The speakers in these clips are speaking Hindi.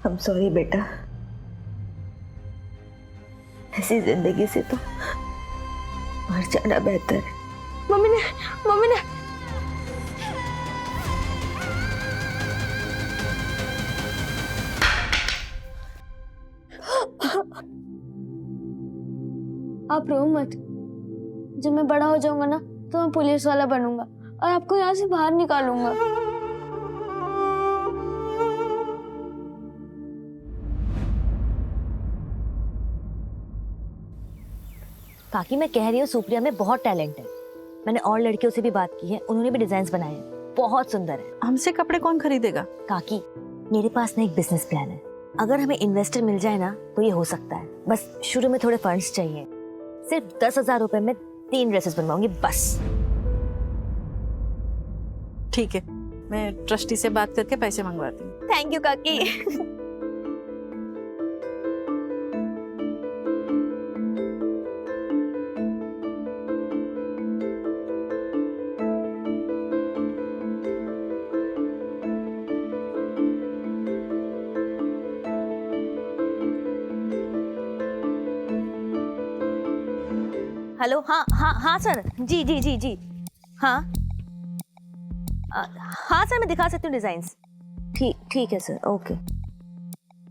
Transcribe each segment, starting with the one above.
I'm sorry बेटा, ऐसी जिंदगी से तो मर जाना बेहतर है। मम्मी ने आप रो मत। जब मैं बड़ा हो जाऊंगा ना तो मैं पुलिस वाला बनूंगा और आपको यहाँ से बाहर निकालूंगा। काकी मैं कह रही हूँ सुप्रिया में बहुत टैलेंट है। मैंने और लड़कियों से भी बात की है, उन्होंने भी डिजाइन बनाए हैं, बहुत सुंदर है। हमसे कपड़े कौन खरीदेगा? काकी मेरे पास ना एक बिजनेस प्लान है, अगर हमें इन्वेस्टर मिल जाए ना तो ये हो सकता है। बस शुरू में थोड़े फंड्स चाहिए, सिर्फ 10,000 रुपए में 3 ड्रेसेस बनवाऊंगी बस। ठीक है, मैं ट्रस्टी से बात करके पैसे मंगवाती हूँ। थैंक यू काकी। हेलो, हाँ सर, जी हाँ हाँ सर, मैं दिखा सकती हूँ डिजाइन्स। ठीक है सर, ओके।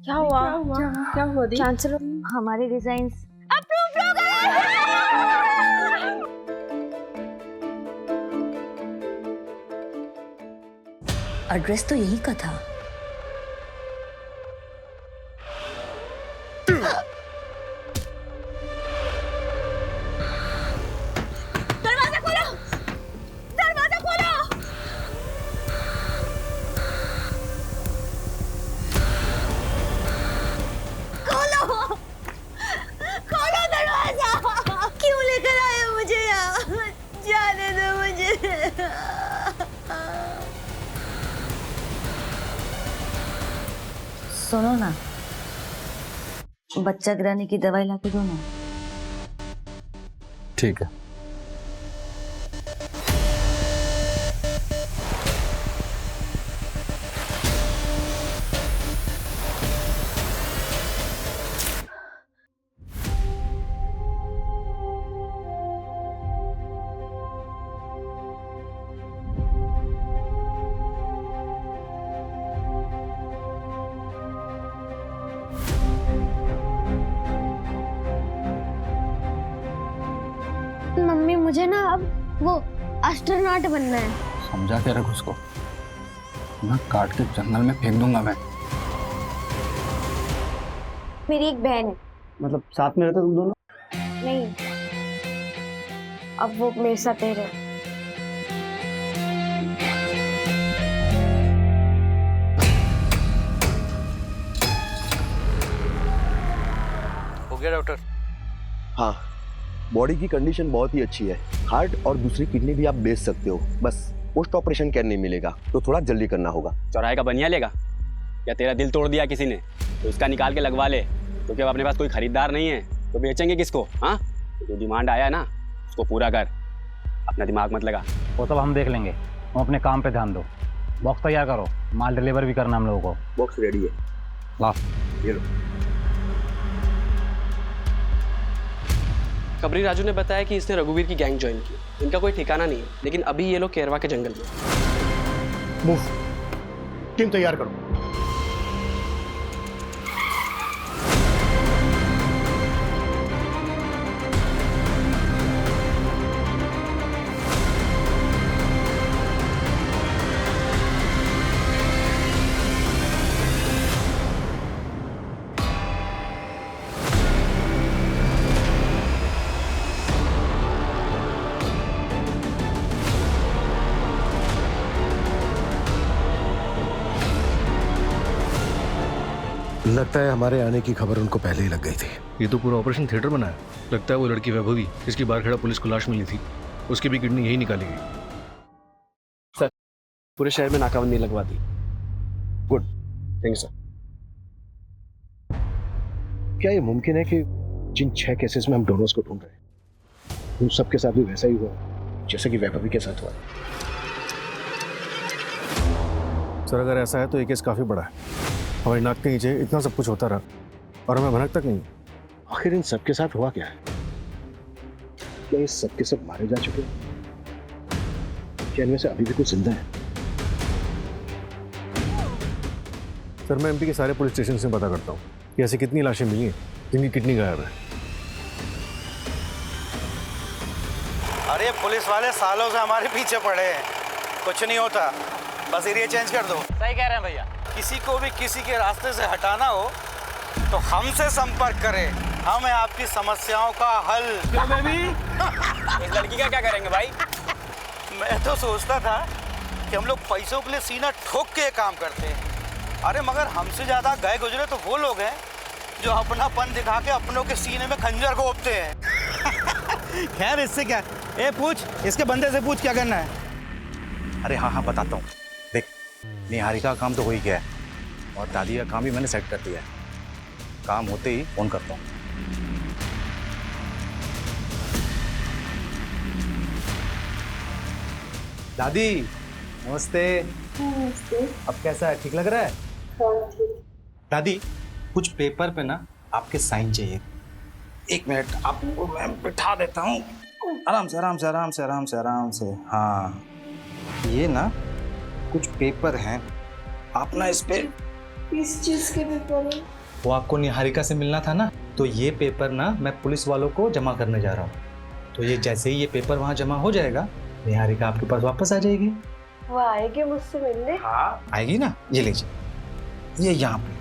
क्या हुआ दी? चांसलर, हमारे डिजाइन्स अप्रूव हो गए। एड्रेस तो यही का था। सुनो ना, बच्चा गिराने की दवाई लाके दो ना। ठीक है। मम्मी मुझे ना अब वो एस्ट्रोनॉट बनना है। समझा के रख उसको, ना काट के जंगल में फेंक दूंगा मैं। मेरी एक बहन है। मतलब साथ में रहते तुम दोनों? नहीं, अब वो मेरे साथ ही रहे। हो गया डॉक्टर? हाँ, बॉडी की कंडीशन बहुत ही अच्छी है। हार्ट और दूसरी किडनी भी आप बेच सकते हो, बस पोस्ट ऑपरेशन केयर नहीं मिलेगा, तो थोड़ा जल्दी करना होगा। चौराहे का बनिया लेगा या तेरा दिल तोड़ दिया किसी ने तो उसका निकाल के लगवा ले, क्योंकि अब अपने पास कोई खरीदार नहीं है तो बेचेंगे किसको? हाँ, जो डिमांड आया है ना उसको पूरा कर, अपना दिमाग मत लगा। वो सब हम देख लेंगे, तुम अपने काम पे ध्यान दो। बॉक्स तैयार करो, माल डिलीवर भी करना हम लोगों को। बॉक्स रेडी है, ला ये लो। कबरी राजू ने बताया कि इसने रघुवीर की गैंग ज्वाइन की। इनका कोई ठिकाना नहीं है, लेकिन अभी ये लोग केरवा के जंगल में। मूव, टीम तैयार करो। लगता है हमारे आने की खबर उनको पहले ही लग गई थी। ये तो पूरा ऑपरेशन थिएटर बना है। लगता है वो लड़की वैभवी, जिसकी बारखेड़ा पुलिस को लाश मिली थी, उसकी भी किडनी यही निकाली गई। सर, पूरे शहर में नाकाबंदी लगवा दी। Good, thank you sir. क्या ये मुमकिन है कि जिन 6 केसेस में हम डोनर्स को ढूंढ रहे हैं उन सबके साथ भी वैसा ही हुआ जैसे कि वैभवी के साथ हुआ? सर, अगर ऐसा है तो ये केस काफी बड़ा है। हमारी नाक के नीचे इतना सब कुछ होता रहा और हमें भनक तक नहीं। आखिर इन सबके साथ हुआ क्या है? क्या ये सबके सब मारे जा चुके हैं? क्या इनमें से अभी भी कुछ जिंदा है? सर मैं एमपी के सारे पुलिस स्टेशन से पता करता हूँ कि ऐसी कितनी लाशें मिली हैं जिनकी किडनी गायब है। अरे पुलिस वाले सालों से हमारे पीछे पड़े हैं, कुछ नहीं होता, बस एरिया चेंज कर दो। सही कह रहे हैं भैया। किसी को भी किसी के रास्ते से हटाना हो तो हमसे संपर्क करें, हम हैं आपकी समस्याओं का हल। क्यों बेबी? इस लड़की का क्या करेंगे भाई? मैं तो सोचता था कि हम लोग पैसों के लिए सीना ठोक के ये काम करते हैं, अरे मगर हमसे ज्यादा गए गुजरे तो वो लोग हैं जो अपनापन दिखा के अपनों के सीने में खंजर घोंपते हैं। खैर इससे क्या, ए पूछ, इसके बंदे से पूछ क्या करना है। अरे हाँ बताता हूँ। देख, निहारिका का काम तो हो ही गया है और दादी का काम भी मैंने सेट कर दिया है। काम होते ही फोन करता हूँ। दादी नमस्ते। नमस्ते। अब कैसा है, ठीक लग रहा है? दादी कुछ पेपर पे ना आपके साइन चाहिए। 1 मिनट आपको मैं बिठा देता हूँ। आराम से आराम से आराम से आराम से आराम से। हाँ ये ना कुछ पेपर हैं, आप ना इस पे। किस चीज के पेपर है? वो आपको निहारिका से मिलना था ना, तो ये पेपर ना मैं पुलिस वालों को जमा करने जा रहा हूँ। तो ये जैसे ही ये पेपर वहाँ जमा हो जाएगा, निहारिका आपके पास वापस आ जाएगी। वो आएगी मुझसे मिलने? हाँ आएगी ना, ये लीजिए, ये यहाँ पे।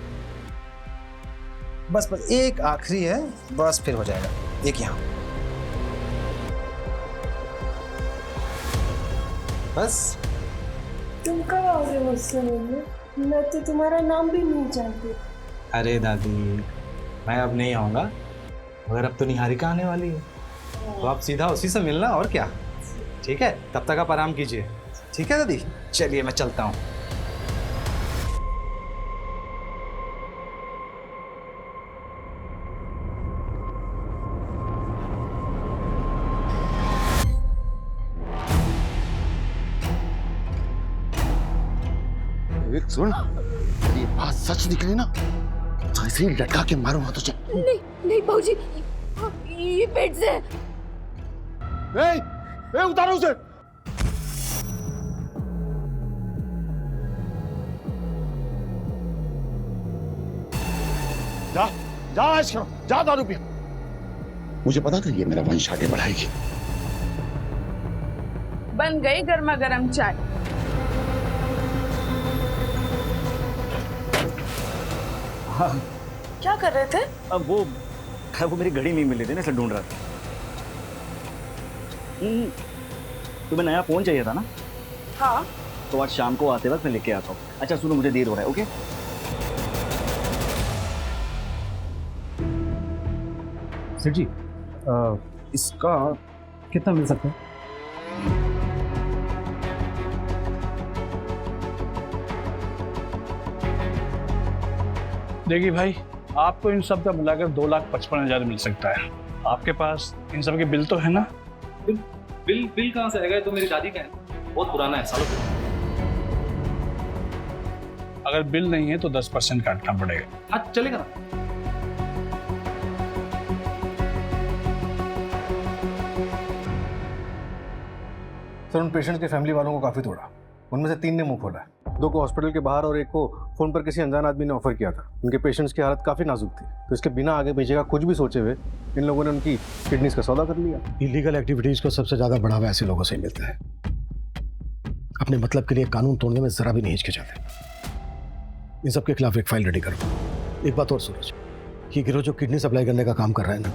बस बस एक आखिरी है, बस फिर हो जाएगा। एक यहाँ, बस। तुम कब आओगे मुझसे मिलने? मैं तो तुम्हारा नाम भी नहीं जानती। अरे दादी मैं अब नहीं आऊँगा, मगर अब तो निहारिका आने वाली है, तो आप सीधा उसी से मिलना और क्या। ठीक है, तब तक आप आराम कीजिए। ठीक है दादी, चलिए मैं चलता हूँ। विवेक सुन, ये बात सच निकली ना तो ऐसे ही लटका के मारूंगा तुझे। नहीं नहीं बाबूजी, ये पेट से। उतारो उसे। जा जा ऐश करो, जा दारू पिया। मुझे पता था ये मेरा वंश आगे बढ़ाएगी। बन गई गर्मा गर्म चाय। हाँ क्या कर रहे थे? अब वो मेरी घड़ी नहीं मिली थी ना, इसलिए ढूंढ रहा था। तुम्हें नया फोन चाहिए था ना? हाँ। तो आज शाम को आते वक्त मैं लेके आता हूँ। अच्छा सुनो, मुझे देर हो रहा है। ओके सेठ जी, इसका कितना मिल सकता है? देखिए भाई, आपको इन सब का मिलाकर 2,55,000 मिल सकता है। आपके पास इन सब के बिल तो है ना? बिल कहाँ से आएगा? तो मेरी दादी का है, बहुत पुराना है, सालों पुराना। अगर बिल नहीं है तो 10% काटना पड़ेगा। हाँ चलेगा ना। सर उन पेशेंट्स के फैमिली वालों को काफी तोड़ा। उनमें से 3 ने मुंह खोला, 2 को हॉस्पिटल के बाहर और 1 को फोन पर किसी अनजान आदमी ने ऑफर किया था। उनके पेशेंट्स की हालत काफी नाजुक थी, तो इसके बिना आगे पीछे का कुछ भी सोचे हुए इन लोगों ने उनकी किडनीज का सौदा कर लिया। इलीगल एक्टिविटीज को सबसे ज्यादा बढ़ावा ऐसे लोगों से ही मिलता है। अपने मतलब के लिए कानून तोड़ने में जरा भी नहीं हिचकिचाते। इन सब के खिलाफ एक फाइल रेडी करो। एक बात और सूरज, ये गिरोह जो किडनी सप्लाई करने का काम कर रहा है ना,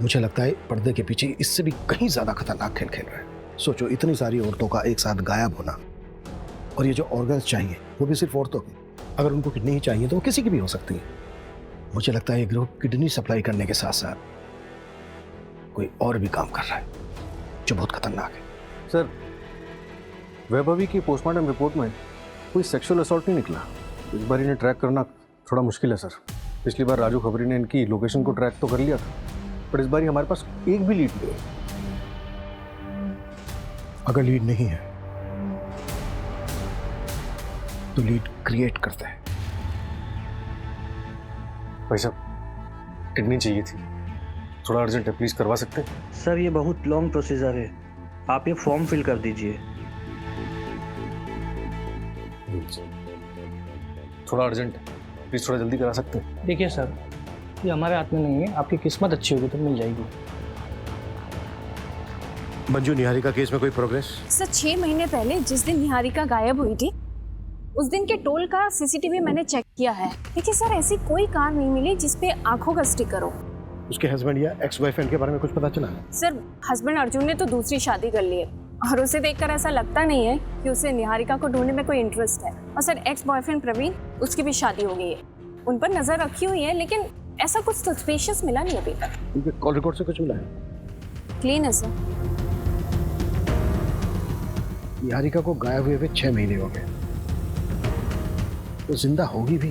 मुझे लगता है पर्दे के पीछे इससे भी कहीं ज्यादा खतरनाक खेल खेल रहा है। सोचो, इतनी सारी औरतों का एक साथ गायब होना, और ये जो ऑर्गन्स चाहिए वो भी सिर्फ औरतों के। अगर उनको किडनी ही चाहिए तो वो किसी की भी हो सकती है। मुझे लगता है ये गिरोह किडनी सप्लाई करने के साथ साथ कोई और भी काम कर रहा है जो बहुत खतरनाक है। सर वैभवी की पोस्टमार्टम रिपोर्ट में कोई सेक्सुअल असॉल्ट नहीं निकला। इस बार इन्हें ट्रैक करना थोड़ा मुश्किल है सर। पिछली बार राजू खबरी ने इनकी लोकेशन को ट्रैक तो कर लिया था, पर इस बार हमारे पास एक भी लीड नहीं है। अगर लीड नहीं है तो लीड क्रिएट करते हैं। भाई साहब किडनी चाहिए थी, थोड़ा अर्जेंट है, प्लीज करवा सकते हैं? सर ये बहुत लॉन्ग प्रोसीजर है, आप ये फॉर्म फिल कर दीजिए। थोड़ा अर्जेंट है, प्लीज थोड़ा जल्दी करा सकते हैं? देखिए सर, ये हमारे हाथ में नहीं है, आपकी किस्मत अच्छी होगी तो मिल जाएगी। मंजू, निहारिका केस में कोई प्रोग्रेस? सर 6 महीने पहले जिस दिन निहारिका गायब हुई थी, उस दिन के टोल का सीसीटीवी मैंने चेक किया है। देखिए सर, ऐसी कोई कार नहीं मिली जिसपे आंखों का स्टिकर हो। उसके हस्बैंड या एक्स बॉयफ्रेंड के बारे में कुछ पता चला? सर हस्बैंड अर्जुन ने तो दूसरी शादी कर ली है और उसे देखकर ऐसा लगता नहीं है कि उसे निहारिका को ढूंढने में कोई इंटरेस्ट है। और सर एक्स बॉयफ्रेंड प्रवीण, उसकी भी शादी हो गई है, उन पर नजर रखी हुई है, लेकिन ऐसा कुछ सस्पिशियस मिला नहीं अभी तक। उनके कॉल रिकॉर्ड से कुछ मिला है? क्लीन है सर। निहारिका को गायब हुए 6 महीने हो गए, तो जिंदा होगी भी?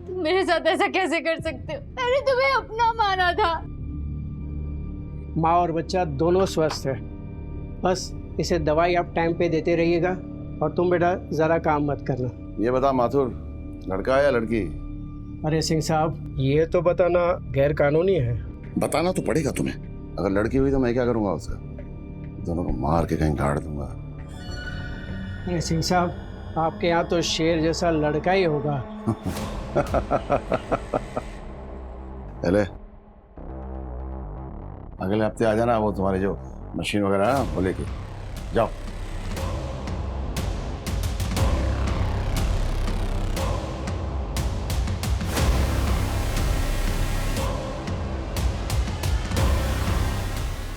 तुम मेरे साथ ऐसा कैसे कर सकते हो? मैंने तुम्हें अपना माना था। माँ और बच्चा दोनों स्वस्थ है, बस इसे दवाई आप टाइम पे देते रहिएगा और तुम बेटा ज़रा काम मत करना। ये बता माथुर, लड़का है या लड़की? अरे सिंह साहब, ये तो बताना गैर कानूनी है। बताना तो पड़ेगा तुम्हें। अगर लड़की हुई तो मैं क्या करूंगा उसका? दोनों को मार के कहीं गाड़ दूंगा। अरे सिंह साहब, आपके यहाँ तो शेर जैसा लड़का ही होगा। पहले अगले हफ्ते आ जाना, वो तुम्हारी जो मशीन वगैरह है ना वो लेके जाओ।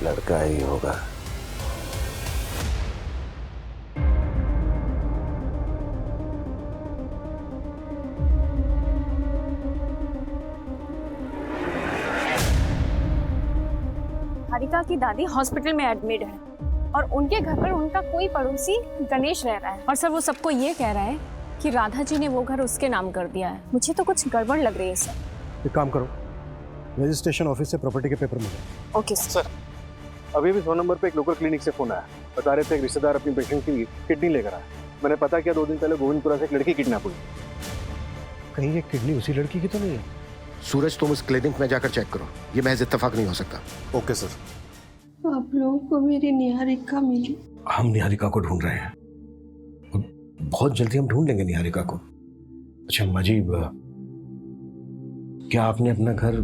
लड़का ही होगा। निहारिका की दादी हॉस्पिटल में एडमिट है और उनके घर पर उनका कोई पड़ोसी गणेश रह रहा है। और सर वो सबको ये कह रहा है कि राधा जी ने वो घर उसके नाम कर दिया है। मुझे तो कुछ गड़बड़ लग रही है सर। एक काम करो, रजिस्ट्रेशन ऑफिस से प्रॉपर्टी के पेपर मिले। Okay sir. अभी भी 100 नंबर पे एक लोकल क्लिनिक से फोन आया, बता रहे थे एक रिश्तेदार अपनी पेशेंट की किडनी लेकर आया। मैंने पता किया, 2 दिन पहले गोविंदपुरा से एक लड़की किडनैप हुई। कहीं ये किडनी उसी लड़की की तो नहीं है? सूरज, तुम उस क्लिनिक में जाकर चेक करो, ये महज इत्तेफाक नहीं हो सकता। Okay sir. आप लोगों को मेरी निहारिका मिली? हम निहारिका को ढूंढ रहे हैं, बहुत जल्दी हम ढूंढ लेंगे निहारिका को। अच्छा मजीब, क्या आपने अपना घर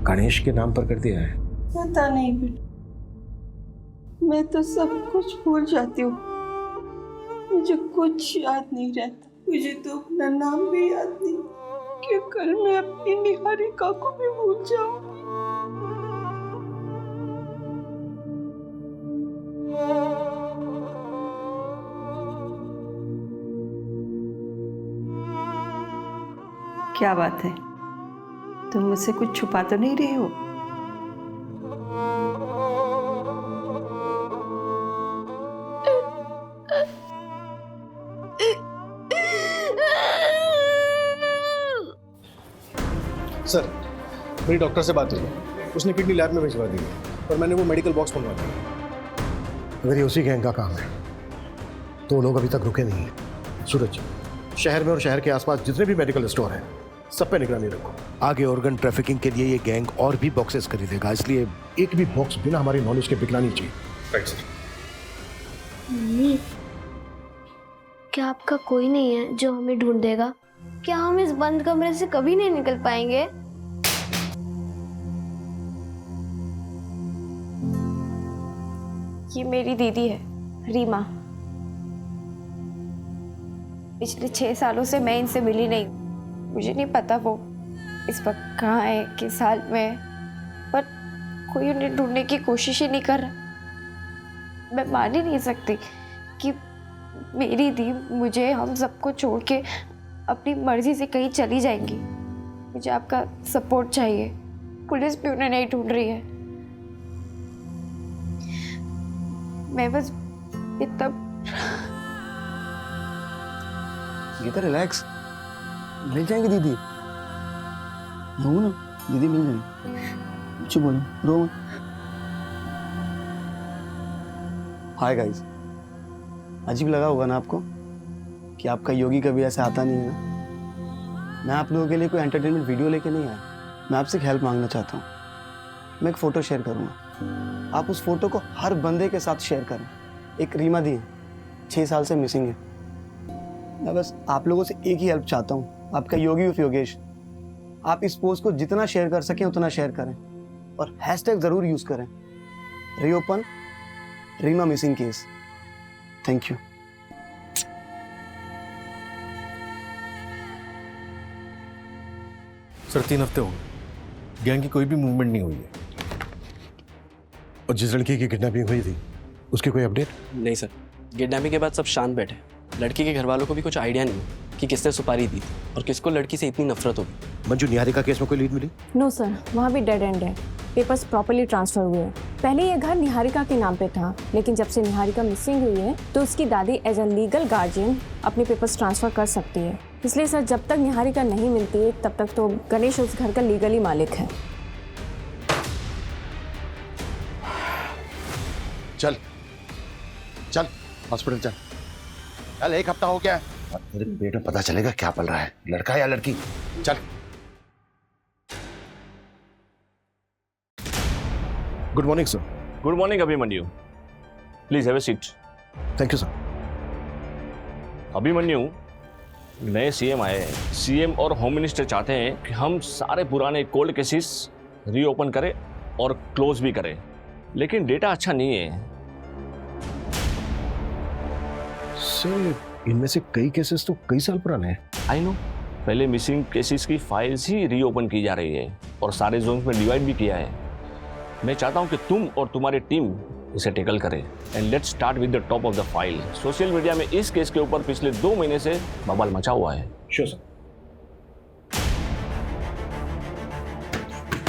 गणेश के नाम पर कर दिया है? पता नहीं बेटा, मैं तो सब कुछ भूल जाती हूँ, मुझे कुछ याद नहीं रहता। मुझे तो अपना नाम भी याद नहीं कि कल मैं अपनी निहारिका को भी भूल जाऊंगी। क्या बात है, तुम मुझसे कुछ छुपा तो नहीं रहे हो? सर, मेरी डॉक्टर से बात हुई, उसने किडनी लैब में भिजवा दी है और मैंने वो मेडिकल बॉक्स मंगवा दिया। अगर ये उसी गैंग का काम है तो वो लोग अभी तक रुके नहीं हैं। सूरज, शहर में और शहर के आसपास जितने भी मेडिकल स्टोर हैं सब पे निगरानी रखो। आगे ऑर्गन ट्रैफिकिंग के लिए ये गैंग और भी बॉक्सेस खरीदेगा, इसलिए एक भी बॉक्स बिना हमारी नॉलेज के बिकना नहीं चाहिए। Right sir. मम्मी, क्या आपका कोई नहीं है जो हमें ढूंढ देगा? क्या हम इस बंद कमरे से कभी नहीं निकल पाएंगे? ये मेरी दीदी है रीमा। पिछले 6 सालों से मैं इनसे मिली नहीं, मुझे नहीं पता वो इस वक्त कहाँ है, किस हाल में है, पर कोई उन्हें ढूंढने की कोशिश ही नहीं कर रहा। मैं मान ही नहीं सकती कि मेरी दी मुझे, हम सबको छोड़ के अपनी मर्जी से कहीं चली जाएंगी। मुझे आपका सपोर्ट चाहिए, पुलिस भी उन्हें नहीं ढूंढ रही है। मैं बस इतना। गीता रिलैक्स, मिल जाएंगे दीदी। रो ना, दीदी मिल जाएंगे। कुछ बोलो, रो मत। हाय गाइस, अजीब लगा होगा ना आपको कि आपका योगी कभी ऐसे आता नहीं है ना? मैं आप लोगों के लिए कोई एंटरटेनमेंट वीडियो लेके नहीं आया, मैं आपसे हेल्प मांगना चाहता हूँ। मैं एक फ़ोटो शेयर करूँगा, आप उस फोटो को हर बंदे के साथ शेयर करें। एक रीमा दी है, 6 साल से मिसिंग है। मैं बस आप लोगों से एक ही हेल्प चाहता हूँ, आपका योगी ऑफ योगेश। आप इस पोस्ट को जितना शेयर कर सकें उतना शेयर करें और हैशटैग ज़रूर यूज़ करें, reopen Reema missing case. Thank you. Sir 3 हफ्ते हो गए, गैंग की कोई भी मूवमेंट नहीं हुई है। और जिस लड़की की किडनैपिंग हुई थी उसकी कोई अपडेट? नहीं सर, किडनैपिंग के बाद सब शांत बैठे। लड़की के घर वालों को भी कुछ आइडिया नहीं कि किसने सुपारी दी थी और किसको लड़की से इतनी नफरत होगी। मंजू, निहारिका केस में कोई लीड मिली? नो सर, वहाँ भी डेड एंड है। पेपर्स प्रॉपर्ली ट्रांसफर हुए हैं। पहले ये घर निहारिका के नाम पे था, लेकिन जब से निहारिका मिसिंग हुई है तो उसकी दादी एज अ लीगल गार्जियन अपने पेपर्स ट्रांसफर कर सकती है। इसलिए सर, जब तक निहारिका नहीं मिलती है तब तक तो गणेश उस घर का लीगली मालिक है। चल चल हॉस्पिटल चल। चल, 1 हफ्ता हो गया है, तेरे पेट में पता चलेगा क्या पल रहा है, लड़का या लड़की। चल। Good morning sir. Good morning Abhimanyu, please have a seat. Thank you sir. Abhimanyu, नए सीएम आए हैं। सीएम और होम मिनिस्टर चाहते हैं कि हम सारे पुराने कोल्ड केसेस रीओपन करें और क्लोज भी करें, लेकिन डेटा अच्छा नहीं है। सर, इनमें से कई केसेस तो कई साल पुराने हैं। आई नो, पहले मिसिंग केसेस की फाइल्स ही रीओपन की जा रही है और सारे जोन्स में डिवाइड भी किया है। मैं चाहता हूं कि तुम और तुम्हारी टीम इसे टेकल करें and let's start with the top of the file. Social media में इस केस के ऊपर पिछले 2 महीने से बवाल मचा हुआ है। Sure sir.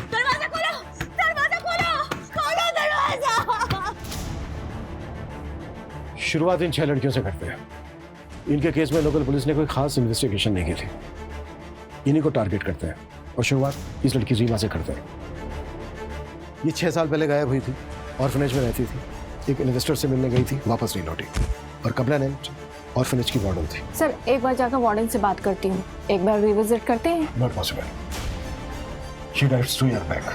दरवाजा खोलो, दरवाजा खोलो, खोलो दरवाजा। शुरुआत इन 6 लड़कियों से करते हैं। इनके केस में लोकल पुलिस ने कोई खास इन्वेस्टिगेशन नहीं की थी। इन्हीं को टारगेट करते हैं और शुरुआत इस लड़की रीमा से करते हैं। ये 6 साल पहले गायब हुई थी, ऑर्फनेज में रहती थी। एक इन्वेस्टर से मिलने गई थी, वापस नहीं लौटी और कंप्लेनेंट ऑर्फनेज की वार्डन थी। सर, एक बार जाकर वार्डन से बात करती हूँ। एक बार रिविजिट करते हैं। Not possible, she died 2 years back।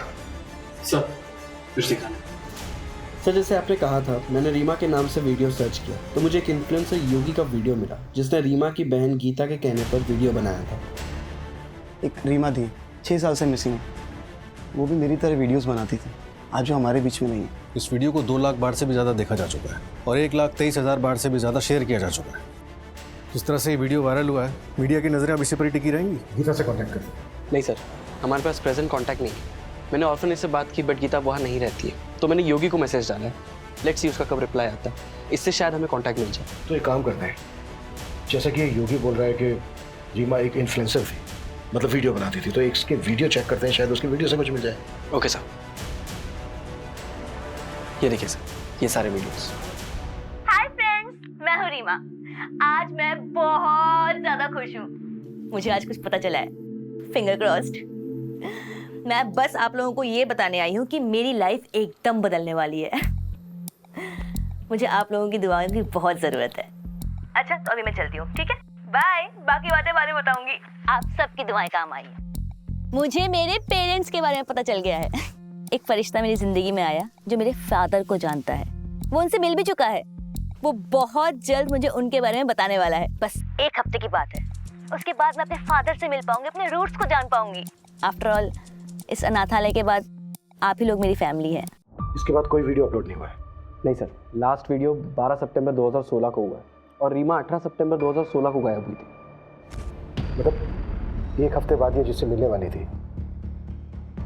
Sir कुछ दिखाना। सर, जैसे आपने कहा था, मैंने रीमा के नाम से वीडियो सर्च किया तो मुझे एक इन्फ्लुएंसर योगी का वीडियो मिला जिसने रीमा की बहन गीता के कहने पर वीडियो बनाया था। एक रीमा थी, 6 साल से मिसिंग है। वो भी मेरी तरह वीडियोस बनाती थी, आज जो हमारे बीच में नहीं है। इस वीडियो को 2 लाख बार से भी ज़्यादा देखा जा चुका है और 1,23,000 बार से भी ज़्यादा शेयर किया जा चुका है। जिस तरह से ये वीडियो वायरल हुआ है, मीडिया की नज़रें अब इसी पर ही टिकी रहेंगी। गीता से कॉन्टैक्ट करें। नहीं सर, हमारे पास प्रेजेंट कॉन्टैक्ट नहीं है। मैंने ऑर्फनेज से बात की बट गीता वहाँ नहीं रहती है, तो मैंने योगी को मैसेज डाला है। लेट्स सी उसका कब रिप्लाई आता है, इससे शायद हमें कॉन्टैक्ट मिल जाए। तो एक काम करते हैं, जैसा कि योगी बोल रहा है कि रीमा एक इन्फ्लुएंसर थी, मतलब वीडियो बनाती थी, तो इसके वीडियो चेक करते हैं, शायद उसके वीडियो से कुछ मिल जाए। Okay sir. ये देखिए सर, ये सारे वीडियोस। हाय फ्रेंड्स, मैं हूँ रीमा। आज मैं बहुत ज्यादा खुश हूँ। मुझे आज कुछ पता चला है, फिंगर क्रॉस्ड। मैं बस आप लोगों को ये बताने आई हूँ कि मेरी लाइफ एकदम बदलने वाली है। मुझे आप लोगों की दुआओं की बहुत जरूरत है। अच्छा, तो अभी मैं चलती हूँ, ठीक है? बाय। बाकी बातें बाद में बताऊंगी। आप सबकी दुआएं काम आई है। मुझे मेरे पेरेंट्स के बारे में पता चल गया है। एक फरिश्ता मेरी जिंदगी में आया जो मेरे फादर को जानता है। वो उनसे मिल भी चुका है। वो बहुत जल्द मुझे उनके बारे में बताने वाला है। बस 1 हफ्ते की बात है। उसके बाद मैं अपने फादर से मिल पाऊंगी, अपने रूट्स को जान पाऊंगी। आफ्टर ऑल, इस अनाथालय के बाद आप ही लोग मेरी फैमिली है। इसके बाद कोई वीडियो अपलोड नहीं हुआ है? नहीं सर, लास्ट वीडियो 12 सितंबर 2016 को हुआ है और रीमा 18 सितंबर 2016 को गायब हुई थी। मतलब 1 हफ्ते बाद ये जिससे मिलने वाली थी,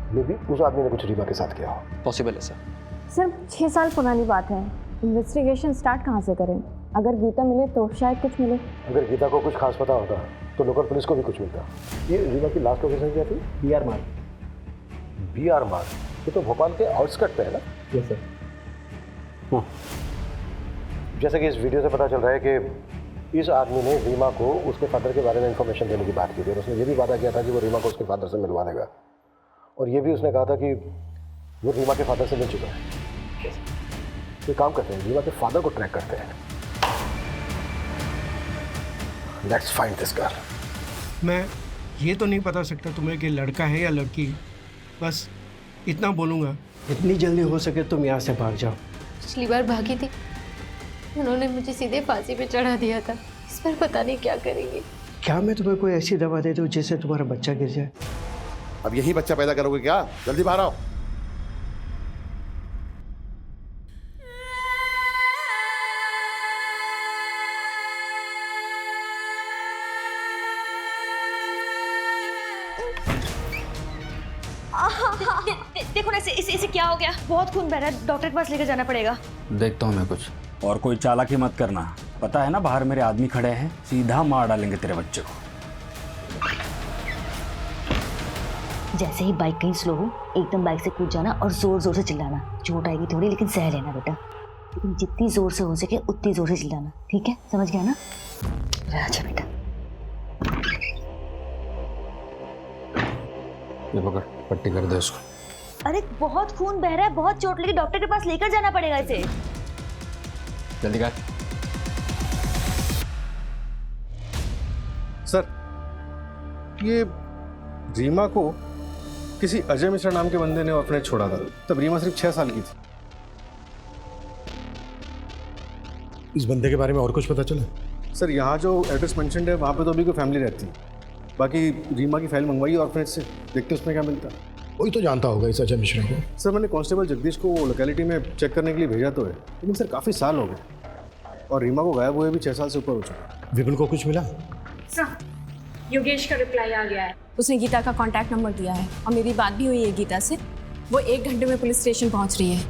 मे भी उस आदमी ने कुछ रीमा के साथ किया हो। पॉसिबल है सर। सर, 6 साल पुरानी बात है। इन्वेस्टिगेशन स्टार्ट कहाँ से करें? अगर गीता मिले तो शायद कुछ मिले। अगर गीता को कुछ खास पता होता तो लोकल पुलिस को भी कुछ मिलता। ये रीमा की लास्ट लोकेशन क्या थी? BR मार्ग। BR मार्ग, ये तो भोपाल के आउटस्कर्ट पे है ना? Yes sir. जैसे कि इस वीडियो से पता चल रहा है कि इस आदमी ने रीमा को उसके फादर के बारे में इंफॉर्मेशन देने की बात की थी और उसने ये भी वादा किया था कि वो रीमा को उसके फादर से मिलवा देगा, और ये भी उसने कहा था कि वो रीमा के फादर से मिल चुका है। तो काम करते हैं, रीमा के फादर को ट्रैक करते हैं। Let's find this girl. मैं ये तो नहीं बता सकता तुम्हें कि लड़का है या लड़की, बस इतना बोलूँगा, जितनी जल्दी हो सके तुम यहाँ से भाग जाओ। पिछली बार भागी थी, उन्होंने मुझे सीधे फांसी पे चढ़ा दिया था। इस बार पता नहीं क्या करेंगे। क्या मैं तुम्हें कोई ऐसी दवा दे दूँ जिससे तुम्हारा बच्चा गिर जाए? अब यही बच्चा पैदा करोगे क्या? जल्दी बाहर आओ। देखो ना इसे क्या हो गया? बहुत खून बह रहा है, डॉक्टर के पास लेकर जाना पड़ेगा। देखता हूँ मैं कुछ। और कोई चालाकी मत करना, पता है ना बाहर मेरे आदमी खड़े हैं, सीधा मार डालेंगे तेरे बच्चे को। जैसे ही बाइक कहीं स्लो हो, एकदम बाइक से कूद जाना और जोर जोर से चिल्लाना। चोट आएगी थोड़ी, लेकिन सह लेना बेटा। लेकिन जितनी जोर से हो सके उतनी जोर से चिल्लाना, ठीक है? समझ गया ना? अच्छा बेटा। ये पकड़, पट्टी कर दे उसको। अरे बहुत खून बह रहा है, बहुत चोट लगी, डॉक्टर के पास लेकर जाना पड़ेगा इसे। जल्दी कर। सर, ये रीमा को किसी अजय मिश्रा नाम के बंदे ने ऑर्फनेज छोड़ा था, तब रीमा सिर्फ 6 साल की थी। इस बंदे के बारे में और कुछ पता चला? सर, यहाँ जो एड्रेस मेंशन्ड है वहाँ पे तो अभी कोई फैमिली रहती है। बाकी रीमा की फाइल मंगवाई ऑर्फनेज से, देखते उसमें क्या मिलता है। वही तो जानता होगा इस अजय मिश्रा को। सर, मैंने कांस्टेबल जगदीश को लोकेलिटी में चेक करने के लिए भेजा तो है, लेकिन सर काफ़ी साल हो गए और रीमा को गायब हुए भी 6 साल से ऊपर हो चुका। विपुल को कुछ मिला? सर, योगेश का रिप्लाई आ गया है। उसने गीता का कांटेक्ट नंबर दिया है और मेरी बात भी हुई है गीता से। वो 1 घंटे में पुलिस स्टेशन पहुंच रही है।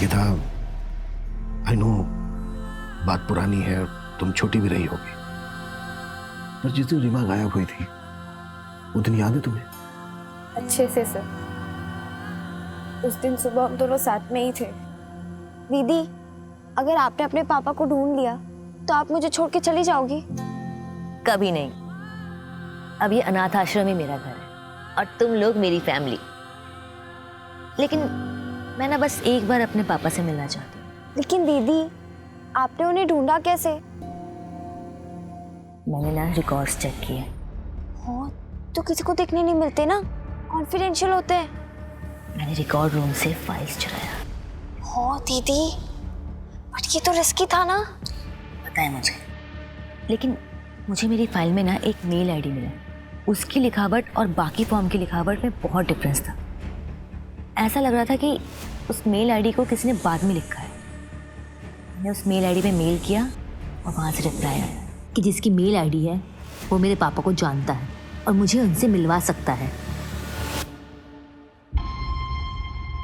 गीता, आई नो बात पुरानी है, तुम छोटी भी रही होगी, पर जिस दिन रीमा गायब हुई थी वो दिन याद है तुम्हें? अच्छे से सर। उस दिन सुबह हम दोनों साथ में ही थे। दीदी, अगर आपने अपने पापा को ढूंढ लिया तो आप मुझे छोड़ के चली जाओगी? कभी नहीं। अब ये अनाथ आश्रम ही मेरा घर है और तुम लोग मेरी फैमिली। लेकिन मैं ना बस एक बार अपने पापा से मिलना चाहती हूँ। लेकिन दीदी, आपने उन्हें ढूंढा कैसे? मैंने ना रिकॉर्ड्स चेक किए। हो तो किसी को देखने नहीं मिलते ना, कॉन्फिडेंशियल होते हैं। मैंने रिकॉर्ड रूम से फाइल्स चुराया। हो दीदी, बट ये तो रिस्की था ना। पता है मुझे, लेकिन मुझे मेरी फाइल में ना एक मेल आईडी मिला। उसकी लिखावट और बाकी फॉर्म की लिखावट में बहुत डिफरेंस था। ऐसा लग रहा था कि उस मेल आईडी को किसी ने बाद में लिखा है। मैंने उस मेल आईडी पे मेल किया और वहाँ से रिप्लाई आया कि जिसकी मेल आईडी है वो मेरे पापा को जानता है और मुझे उनसे मिलवा सकता है।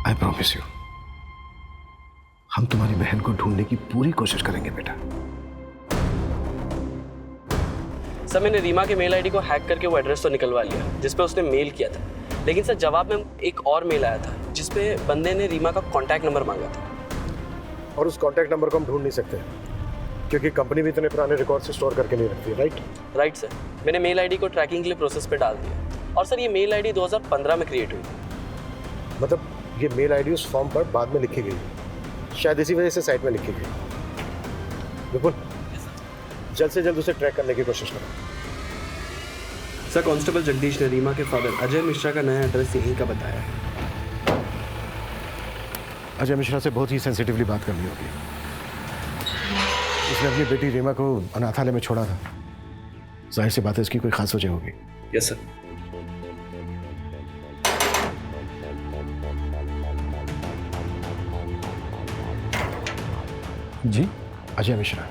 आई प्रॉमिस यू, हम तुम्हारी बहन को ढूंढने की पूरी कोशिश करेंगे बेटा। सर, मैंने रीमा के मेल आईडी को हैक करके वो एड्रेस तो निकलवा लिया जिस पे उसने मेल किया था, लेकिन सर जवाब में एक और मेल आया था जिस पे बंदे ने रीमा का कॉन्टैक्ट नंबर मांगा था। और उस कॉन्टैक्ट नंबर को हम ढूंढ नहीं सकते क्योंकि कंपनी भी इतने पुराने रिकॉर्ड से स्टोर करके नहीं रखती, राइट सर। मैंने मेल आईडी को ट्रैकिंग के लिए प्रोसेस पे डाल दिया और सर ये मेल आईडी 2015 में क्रिएट हुई थी। मतलब ये मेल आईडी उस फॉर्म पर बाद में लिखी गई, शायद इसी वजह से साइट में लिखी गई। बिल्कुल, जल्द से जल्द उसे ट्रैक करने की कोशिश करो। सर, कांस्टेबल जगदीश ने रीमा के फादर अजय मिश्रा का नया एड्रेस यहीं का बताया है। अजय मिश्रा से बहुत ही सेंसिटिवली बात करनी होगी। उसने अपनी बेटी रीमा को अनाथालय में छोड़ा था, जाहिर सी बात है इसकी कोई खास वजह होगी। Yes sir. जी, अजय मिश्रा।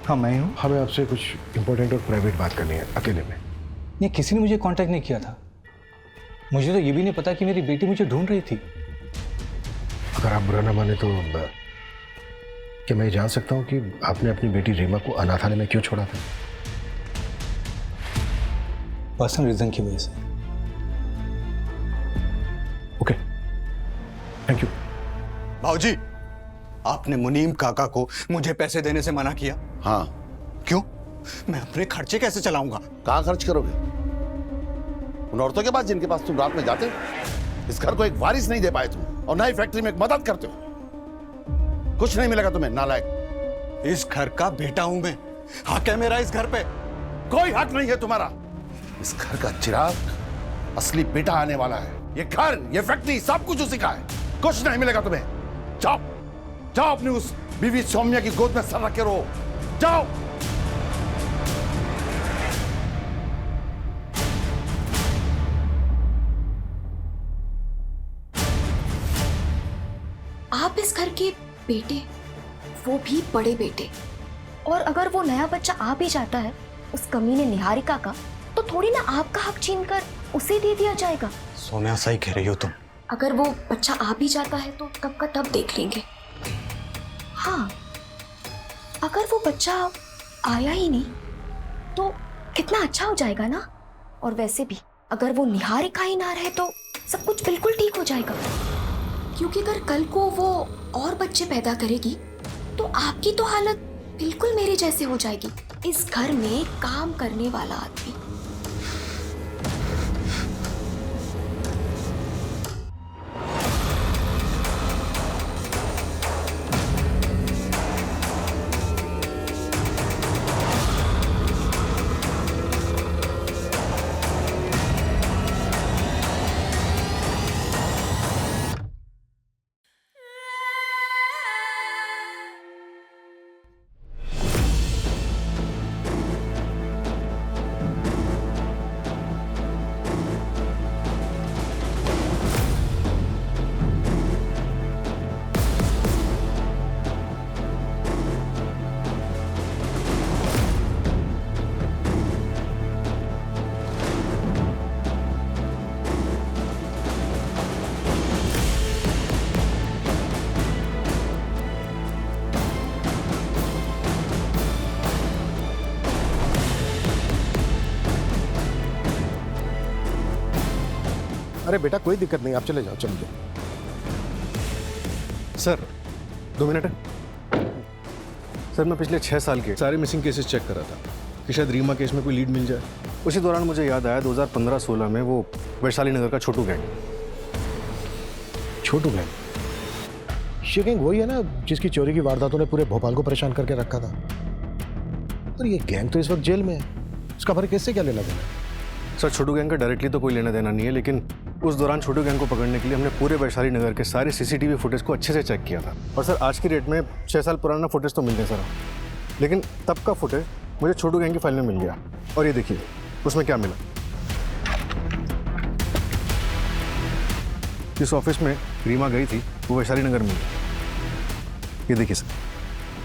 हाँ, मैं हूँ। हमें आपसे कुछ इंपॉर्टेंट और प्राइवेट बात करनी है, अकेले में। नहीं, किसी ने मुझे कांटेक्ट नहीं किया था। मुझे तो ये भी नहीं पता कि मेरी बेटी मुझे ढूंढ रही थी। अगर आप बुरा ना माने तो क्या मैं जान सकता हूँ कि आपने अपनी बेटी रीमा को अनाथालय में क्यों छोड़ा था? पर्सनल रीजन की वजह से। Okay, thank you. भाऊजी, आपने मुनीम काका को मुझे पैसे देने से मना किया। हाँ। क्यों? मैं अपने खर्चे कैसे चलाऊंगा? कहाँ खर्च करोगे? उन औरतों के पास जिनके पास तुम रात में जाते हो। इस घर को एक वारिस नहीं दे पाए तुम, और ना ही फैक्ट्री में एक मदद करते हो। कुछ नहीं मिलेगा तुम्हें, नालायक। इस घर का बेटा हूं मैं। हक है मेरा इस घर पे? कोई हक नहीं है तुम्हारा। इस घर का चिराग असली बेटा आने वाला है। ये घर, ये फैक्ट्री, सब कुछ उसी का है। कुछ नहीं मिलेगा तुम्हें। जाओ जाओ, अपनी उस बीवी सौम्या की गोद में सर रख के रहो। जाओ। आप इस घर के बेटे, वो भी बड़े बेटे, और अगर वो नया बच्चा आ भी जाता है उस कमीने निहारिका का, तो थोड़ी ना आपका हक छीनकर उसे दे दिया जाएगा। सोम्या सही कह रही हो तुम। अगर वो बच्चा आ भी जाता है तो तब का तब देख लेंगे। हाँ, अगर वो बच्चा आया ही नहीं तो कितना अच्छा हो जाएगा ना। और वैसे भी अगर वो निहारिका ही ना रहे तो सब कुछ बिल्कुल ठीक हो जाएगा, क्योंकि अगर कल को वो और बच्चे पैदा करेगी तो आपकी तो हालत बिल्कुल मेरे जैसे हो जाएगी। इस घर में काम करने वाला आदमी। अरे बेटा कोई दिक्कत नहीं, आप चले जाओ, चलिए। सर 2 मिनट है। सर मैं पिछले 6 साल के सारे मिसिंग केसेस चेक कर रहा था कि शायद रीमा केस में कोई लीड मिल जाए। उसी दौरान मुझे याद आया 2015-16 में वो वैशाली नगर का छोटू गैंग। छोटू गैंग? ये गैंग वही है ना जिसकी चोरी की वारदातों ने पूरे भोपाल को परेशान करके रखा था। पर ये गैंग तो इस वक्त जेल में है, उसका हमारे केस से क्या लेना देना? सर छोटू गैंग का डायरेक्टली तो कोई लेना देना नहीं है, लेकिन उस दौरान छोटू गैंग को पकड़ने के लिए हमने पूरे वैशाली नगर के सारे सीसीटीवी फुटेज को अच्छे से चेक किया था। और सर आज की डेट में 6 साल पुराना फुटेज तो मिल गया सर, लेकिन तब का फुटेज मुझे छोटू गैंग की फाइल में मिल गया। और ये देखिए उसमें क्या मिला। जिस ऑफिस में रीमा गई थी वो वैशाली नगर में। ये देखिए सर,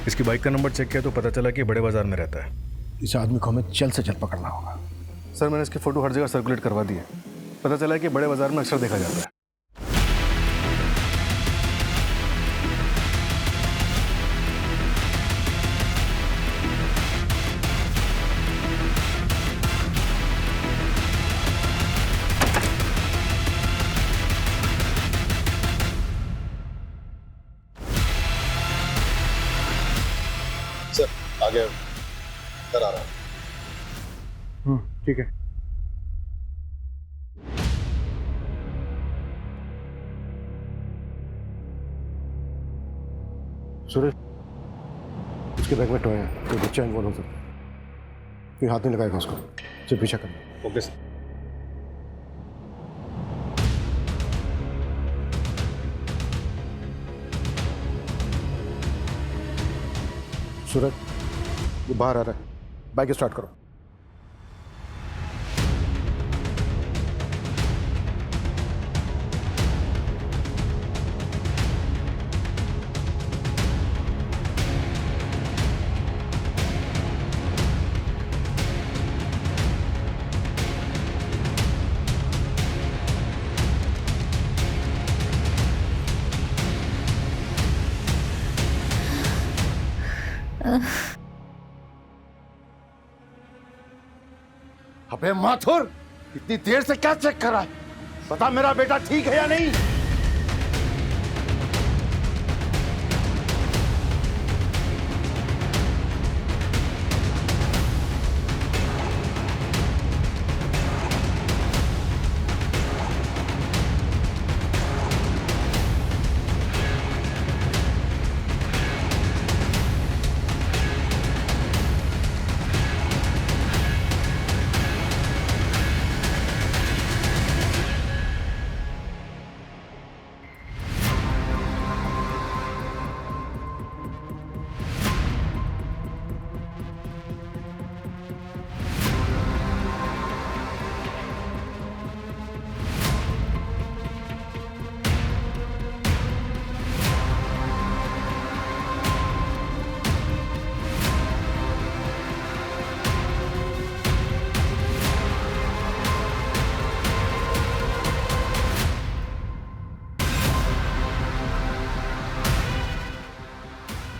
इसकी बाइक का नंबर चेक किया तो पता चला कि बड़े बाजार में रहता है। इस आदमी को हमें जल्द से जल्द पकड़ना होगा। सर मैंने इसकी फ़ोटो हर जगह सर्कुलेट करवा दी है। पता चला है कि बड़े बाजार में अक्सर देखा जाता है। सर आगे कर आ रहा है। ठीक है। सुरेश, उसके बैग में टॉय है, कोई बच्चा इन्वॉल्व हो सकता है। कोई हाथ नहीं लगाएगा उसको, सिर्फ पीछा करना। Okay sir. सूरज, वो बाहर आ रहा है, बाइक स्टार्ट करो। अबे माथुर, इतनी देर से क्या चेक कर रहा है? बता मेरा बेटा ठीक है या नहीं?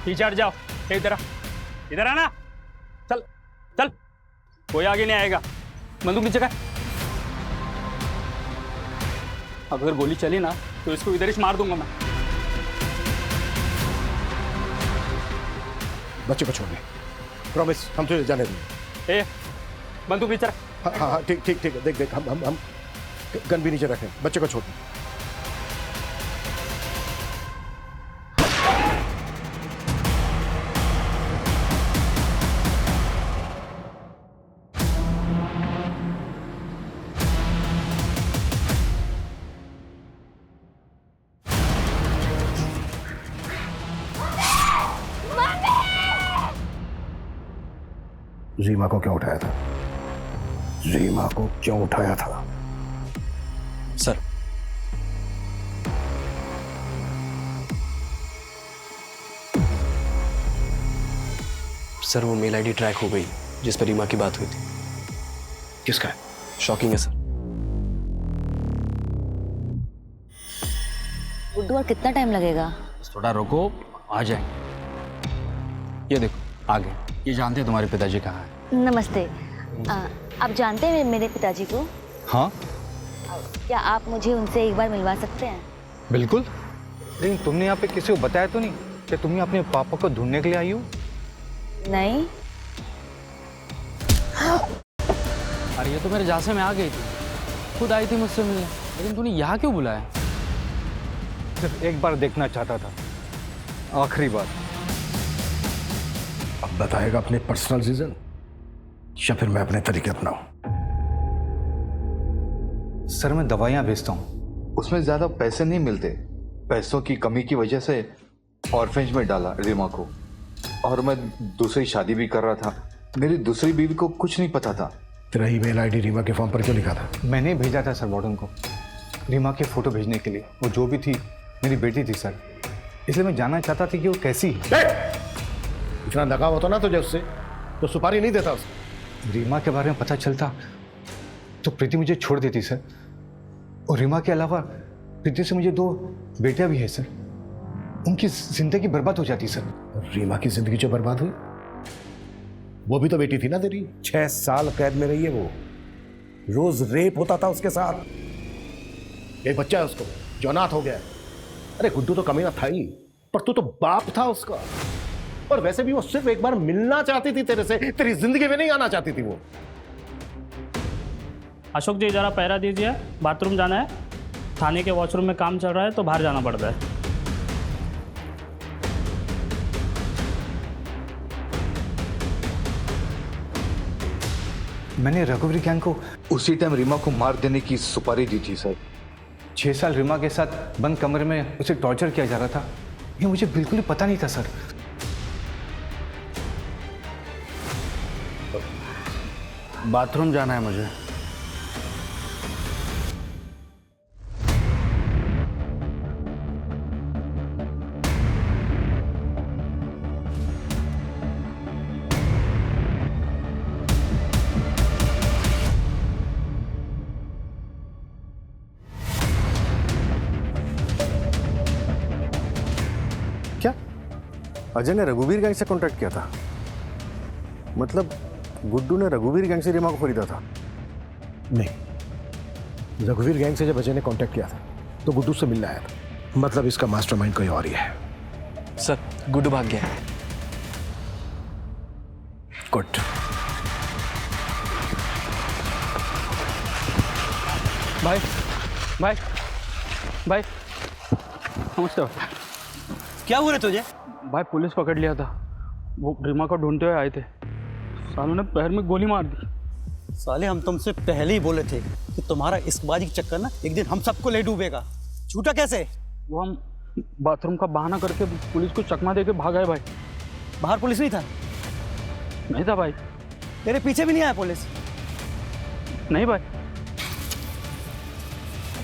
पीछे हट जाओ। इधर आ, इधर आना। चल चल, कोई आगे नहीं आएगा। बंदूक नीचे कर। अगर गोली चली ना तो इसको इधर ही मार दूंगा मैं। बच्चे को छोड़ दे, प्रॉमिस, हम तुझे जाने देंगे। ए, बंदूक नीचे रख। हाँ हाँ ठीक ठीक ठीक है, देख देख, हम गन भी नीचे रखें, बच्चे को छोड़ दे। रीमा को क्यों उठाया था? रीमा को क्यों उठाया था? सर, सर वो मेल आईडी ट्रैक हो गई जिस पर रीमा की बात हुई थी। किसका है? शॉकिंग है सर। गुड्डू, और कितना टाइम लगेगा? थोड़ा रुको, आ जाएंगे। ये देखो आ गए। ये जानते हैं तुम्हारे पिताजी कहाँ हैं? नमस्ते। आप जानते हैं मेरे पिताजी को? हाँ क्या आप मुझे उनसे एक बार मिलवा सकते हैं? बिल्कुल, लेकिन तुमने यहाँ पे किसी को बताया तो नहीं कि तुम अपने पापा को ढूंढने के लिए आई हो? नहीं। अरे ये तो मेरे जासे में आ गई थी, खुद आई थी मुझसे मिलने, लेकिन तूने यहाँ क्यों बुलाया? सिर्फ एक बार देखना चाहता था, आखिरी बार। अब बताएगा अपने पर्सनल रीजन या फिर मैं अपने तरीके अपनाऊं? सर मैं दवाइयाँ भेजता हूँ। उसमें ज्यादा पैसे नहीं मिलते, पैसों की कमी की वजह से ऑर्फेंज में डाला रीमा को। और मैं दूसरी शादी भी कर रहा था, मेरी दूसरी बीवी को कुछ नहीं पता था। तेरा ईमेल आईडी रीमा के फॉर्म पर क्यों लिखा था? मैंने भेजा था सर वार्डन को रीमा के फोटो भेजने के लिए। वो जो भी थी मेरी बेटी थी सर, इसलिए मैं जानना चाहता था कि वो कैसी है। इतना लगाव होता ना तुझे उससे तो सुपारी नहीं देता उसे। रीमा के बारे में पता चलता तो प्रीति मुझे छोड़ देती सर। और रीमा के अलावा प्रीति से मुझे 2 बेटियां भी है सर, उनकी जिंदगी बर्बाद हो जाती सर। रीमा की जिंदगी जो बर्बाद हुई, वो भी तो बेटी थी ना तेरी। 6 साल कैद में रही है वो, रोज रेप होता था उसके साथ। एक बच्चा है उसको जो अनाथ हो गया है। अरे गुड्डू तो कमीना था ही, पर तू तो बाप था उसका। और वैसे भी वो सिर्फ एक बार मिलना चाहती थी तेरे से, तेरी जिंदगी में नहीं आना चाहती थी वो। अशोक जी जरा पहरा दीजिए, बाथरूम जाना है। थाने के वॉशरूम में काम चल रहा है तो बाहर जाना पड़ता है। मैंने रघुवीर गैंग को उसी टाइम रीमा को मार देने की सुपारी दी थी सर। 6 साल रीमा के साथ बंद कमरे में उसे टॉर्चर किया जा रहा था, ये मुझे बिल्कुल ही पता नहीं था सर। बाथरूम जाना है मुझे। क्या अजय ने रघुवीर गैंग से कॉन्टैक्ट किया था? मतलब गुड्डू ने रघुवीर गैंग से रीमा को खरीदा था? नहीं, रघुवीर गैंग से जब अजय ने कांटेक्ट किया था तो गुड्डू से मिलने आया था। मतलब इसका मास्टरमाइंड कोई और ही है। सर गुड्डू भाग गया है। गुड। भाई भाई भाई नमस्ते। क्या हुआ रे तुझे? भाई पुलिस पकड़ लिया था, वो रीमा को ढूंढते हुए आए थे। सालों ने पैर में गोली मार दी। साले हम तुमसे पहले ही बोले थे कि तुम्हारा इश्कबाजी का चक्कर ना एक दिन हम सबको ले डूबेगा। छूटा कैसे? वो हम बाथरूम का बहाना करके पुलिस को चकमा देके भाग आए भाई। बाहर पुलिस नहीं था? नहीं था भाई। तेरे पीछे भी नहीं आया पुलिस? नहीं भाई।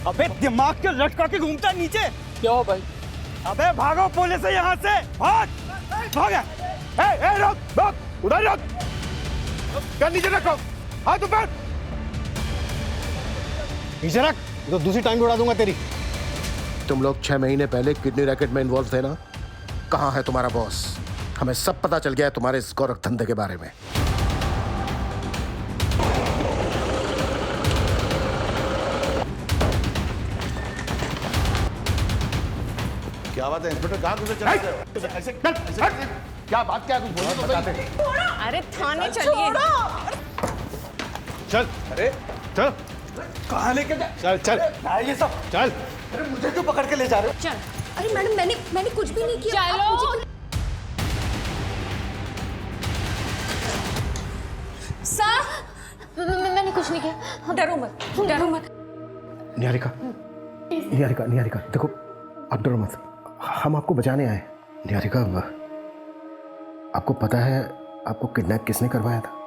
अबे दिमाग के लटका के घूमता है नीचे। क्या हो भाई? अबे भागो पुलिस से यहाँ से, भाग भाग। रुक रुक, उधर रुक, गन नीचे रखो, हाथ ऊपर। नीचे रख, तो दूसरी टाइम उड़ा दूंगा तेरी। तुम लोग 6 महीने पहले किडनी रैकेट में इन्वॉल्व थे ना? कहाँ है तुम्हारा बॉस? हमें सब पता चल गया है तुम्हारे इस गोरख धंधे के बारे में। क्या बात है इंस्पेक्टर, कहाँ घुसे चले गए? ऐसे क्या बात, क्या कुछ बोलो तो बताते। अरे थाने चलिए। चल, अरे चल, कहाँ लेके जा? चल चल ये सब चल। अरे मुझे क्यों पकड़ के ले जा रहे हो? चल। अरे मैडम मैंने कुछ भी नहीं किया। चलो। सर मैंने कुछ नहीं किया, डरो मत, डरो मत। निहारिका, निहारिका, निहारिका, देखो आप डरो मत, हम आपको बचाने आए। निहारिका, आपको पता है आपको किडनैप किसने करवाया था?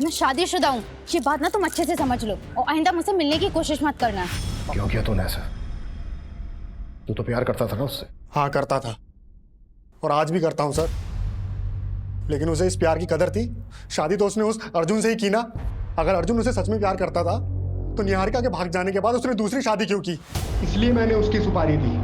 मैं शादीशुदा हूँ, ये बात ना तुम अच्छे से समझ लो और आइंदा मुझसे मिलने की कोशिश मत करना। क्यों किया तूने ऐसा? तू तो प्यार करता था ना उससे? हाँ करता था और आज भी करता हूँ सर, लेकिन उसे इस प्यार की कदर थी। शादी तो उसने उस अर्जुन से ही की ना। अगर अर्जुन उसे सच में प्यार करता था तो निहारिका के भाग जाने के बाद उसने दूसरी शादी क्यों की? इसलिए मैंने उसकी सुपारी दी।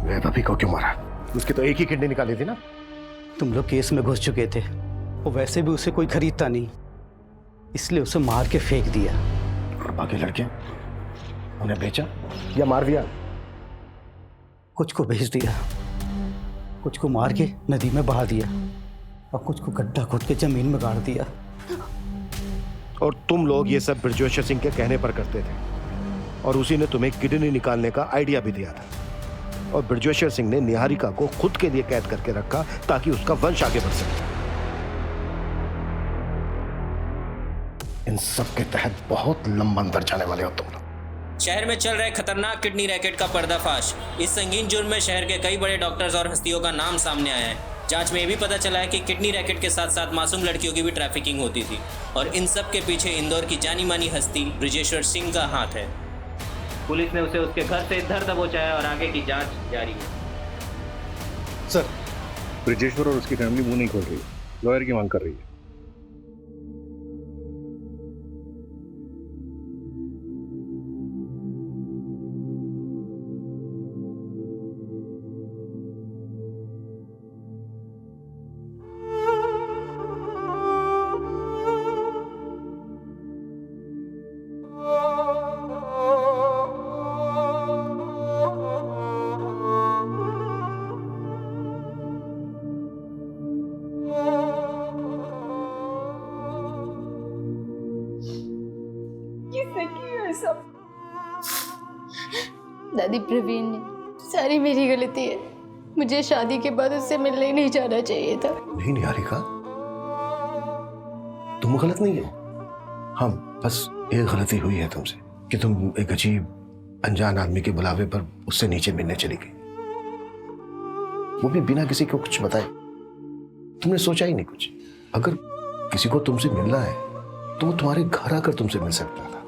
वैभवी को क्यों मारा? उसकी तो एक ही किडनी निकाली थी ना। तुम लोग केस में घुस चुके थे और वैसे भी उसे कोई खरीदता नहीं, इसलिए उसे मार के फेंक दिया। और बाकी लड़के उन्हें बेचा या मार दिया? कुछ को भेज दिया, कुछ को मार के नदी में बहा दिया और कुछ को गड्ढा खोद के जमीन में गाड़ दिया। और तुम लोग ये सब बृजेश्वर सिंह के कहने पर करते थे और उसी ने तुम्हें किडनी निकालने का आइडिया भी दिया था। और बृजेश्वर सिंह ने निहारिका को खुद के लिए कैद करके रखा ताकि उसका वंश आगे बढ़ सके। इन सब के तहत बहुत लंबा अंदर जाने वाले हो तुम लोग। शहर में चल रहे खतरनाक किडनी रैकेट का पर्दाफाश। इस संगीन जुर्म में शहर के कई बड़े डॉक्टर्स और हस्तियों का नाम सामने आया है। जांच में ये भी पता चला है कि किडनी रैकेट के साथ साथ मासूम लड़कियों की भी ट्रैफिकिंग होती थी और इन सब के पीछे इंदौर की जानी मानी हस्ती बृजेश्वर सिंह का हाथ है। पुलिस ने उसे उसके घर से धर दबोचा है और आगे की जांच जारी है। सर, बृजेश्वर और उसकी फैमिली मुंह नहीं खोल रही है, लॉयर की मांग कर रही है। दादी, प्रवीण ने, सारी मेरी गलती है। मुझे शादी के बाद उससे मिलने ही नहीं जाना चाहिए था। नहीं निहारिका, तुम गलत नहीं हो। हाँ, बस एक गलती हुई है तुमसे कि तुम एक अजीब अनजान आदमी के बुलावे पर उससे नीचे मिलने चली गई, वो भी बिना किसी को कुछ बताए। तुमने सोचा ही नहीं कुछ। अगर किसी को तुमसे मिलना है तो वो तुम्हारे घर आकर तुमसे मिल सकता था।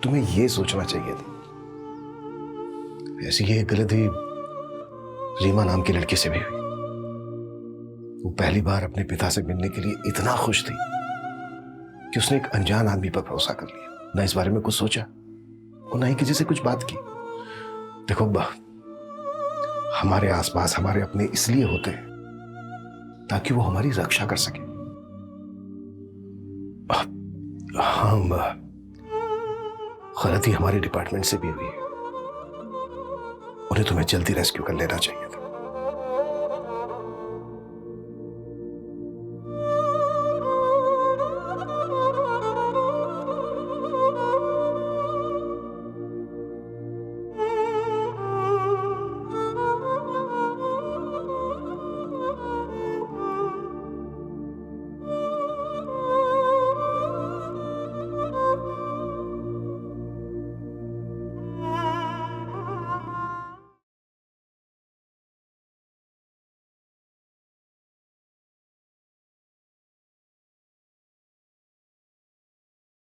तुम्हें ये सोचना चाहिए था। ऐसी ही एक गलती रीमा नाम की लड़की से भी हुई। वो पहली बार अपने पिता से मिलने के लिए इतना खुश थी कि उसने एक अनजान आदमी पर भरोसा कर लिया, ना इस बारे में कुछ सोचा और ना ही किसी से कुछ बात की। देखो, हमारे आसपास हमारे अपने इसलिए होते हैं ताकि वो हमारी रक्षा कर सके। हाँ, गलती हमारे डिपार्टमेंट से भी हुई है। उन्हें तुम्हें जल्दी रेस्क्यू कर लेना चाहिए।